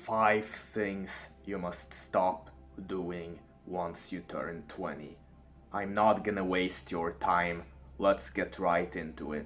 5 things you must stop doing once you turn 20. I'm not gonna waste your time, let's get right into it.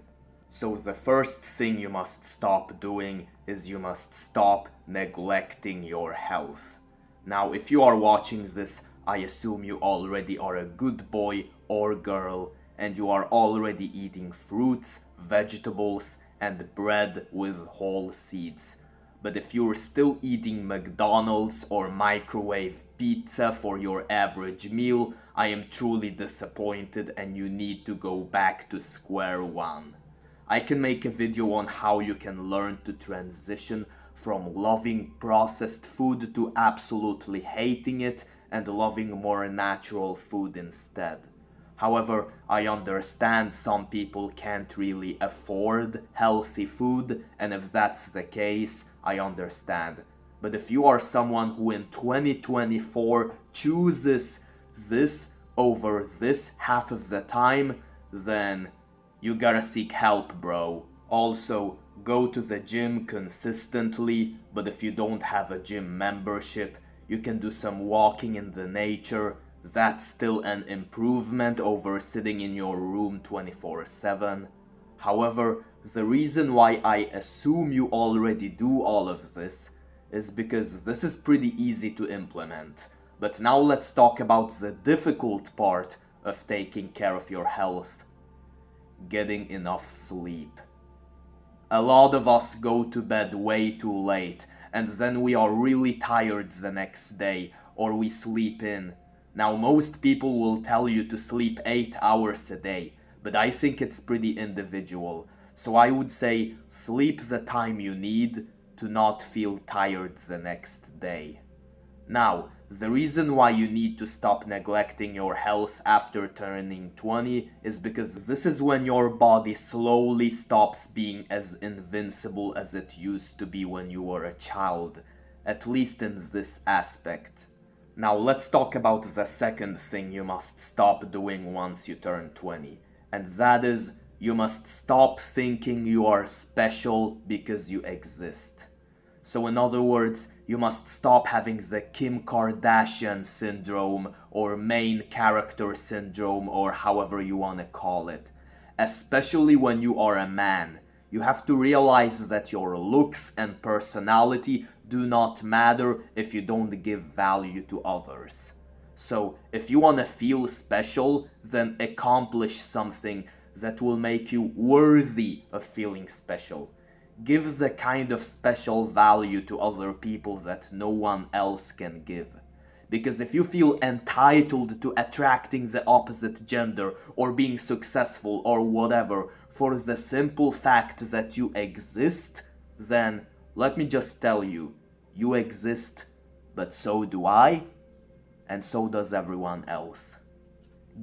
So the first thing you must stop doing is you must stop neglecting your health. Now, if you are watching this, I assume you already are a good boy or girl and you are already eating fruits, vegetables, and bread with whole seeds. But if you're still eating McDonald's or microwave pizza for your average meal, I am truly disappointed and you need to go back to square one. I can make a video on how you can learn to transition from loving processed food to absolutely hating it and loving more natural food instead. However, I understand some people can't really afford healthy food, and if that's the case, I understand. But if you are someone who in 2024 chooses this over this half of the time, then you gotta seek help, bro. Also, go to the gym consistently, but if you don't have a gym membership, you can do some walking in the nature. That's still an improvement over sitting in your room 24/7. However, the reason why I assume you already do all of this is because this is pretty easy to implement. But now let's talk about the difficult part of taking care of your health. Getting enough sleep. A lot of us go to bed way too late and then we are really tired the next day or we sleep in. Now most people will tell you to sleep 8 hours a day, but I think it's pretty individual. So I would say sleep the time you need to not feel tired the next day. Now, the reason why you need to stop neglecting your health after turning 20 is because this is when your body slowly stops being as invincible as it used to be when you were a child, at least in this aspect. Now let's talk about the second thing you must stop doing once you turn 20, and that is you must stop thinking you are special because you exist. So in other words, you must stop having the Kim Kardashian syndrome or main character syndrome or however you want to call it. Especially when you are a man. You have to realize that your looks and personality do not matter if you don't give value to others. So if you want to feel special, then accomplish something that will make you worthy of feeling special. Give the kind of special value to other people that no one else can give. Because if you feel entitled to attracting the opposite gender or being successful or whatever for the simple fact that you exist, then let me just tell you, you exist, but so do I, and so does everyone else.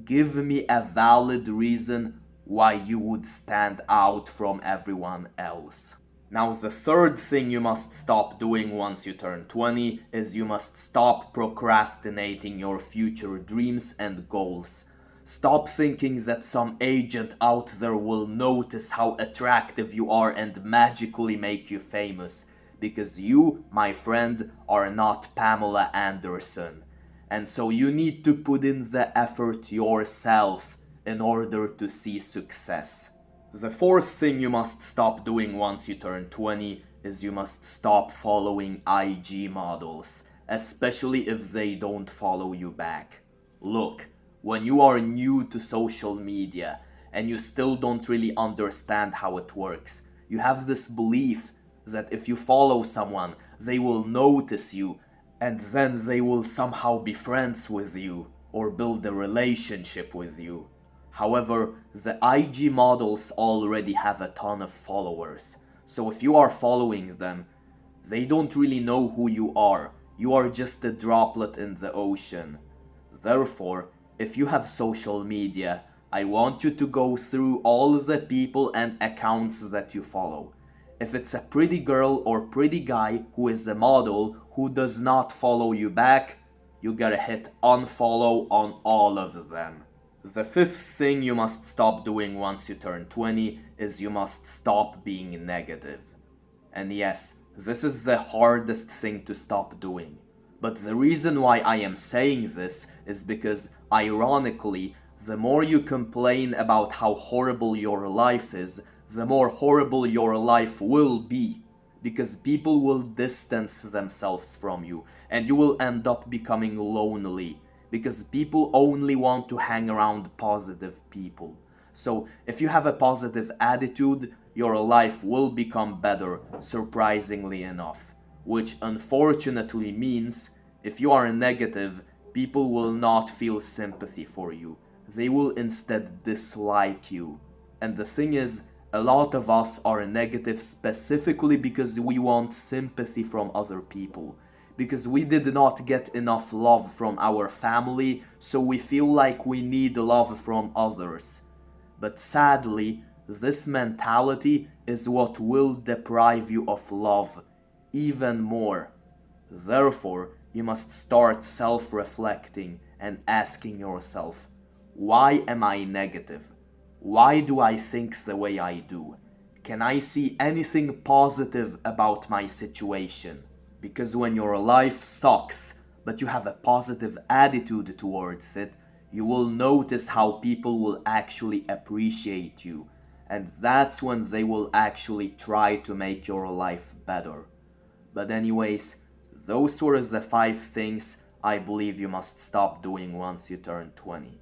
Give me a valid reason why you would stand out from everyone else. Now the third thing you must stop doing once you turn 20 is you must stop procrastinating your future dreams and goals. Stop thinking that some agent out there will notice how attractive you are and magically make you famous. Because you, my friend, are not Pamela Anderson. And so you need to put in the effort yourself in order to see success. The fourth thing you must stop doing once you turn 20 is you must stop following IG models, especially if they don't follow you back. Look, when you are new to social media and you still don't really understand how it works, you have this belief that if you follow someone, they will notice you and then they will somehow be friends with you or build a relationship with you. However, the IG models already have a ton of followers, so if you are following them, they don't really know who you are. You are just a droplet in the ocean. Therefore, if you have social media, I want you to go through all the people and accounts that you follow. If it's a pretty girl or pretty guy who is a model who does not follow you back, you gotta hit unfollow on all of them. The fifth thing you must stop doing once you turn 20 is you must stop being negative. And yes, this is the hardest thing to stop doing. But the reason why I am saying this is because, ironically, the more you complain about how horrible your life is, the more horrible your life will be. Because people will distance themselves from you, and you will end up becoming lonely. Because people only want to hang around positive people. So if you have a positive attitude, your life will become better, surprisingly enough. Which unfortunately means, if you are negative, people will not feel sympathy for you. They will instead dislike you. And the thing is, a lot of us are negative specifically because we want sympathy from other people. Because we did not get enough love from our family, so we feel like we need love from others. But sadly, this mentality is what will deprive you of love even more. Therefore, you must start self-reflecting and asking yourself, why am I negative? Why do I think the way I do? Can I see anything positive about my situation? Because when your life sucks, but you have a positive attitude towards it, you will notice how people will actually appreciate you. And that's when they will actually try to make your life better. But anyways, those were the 5 things I believe you must stop doing once you turn 20.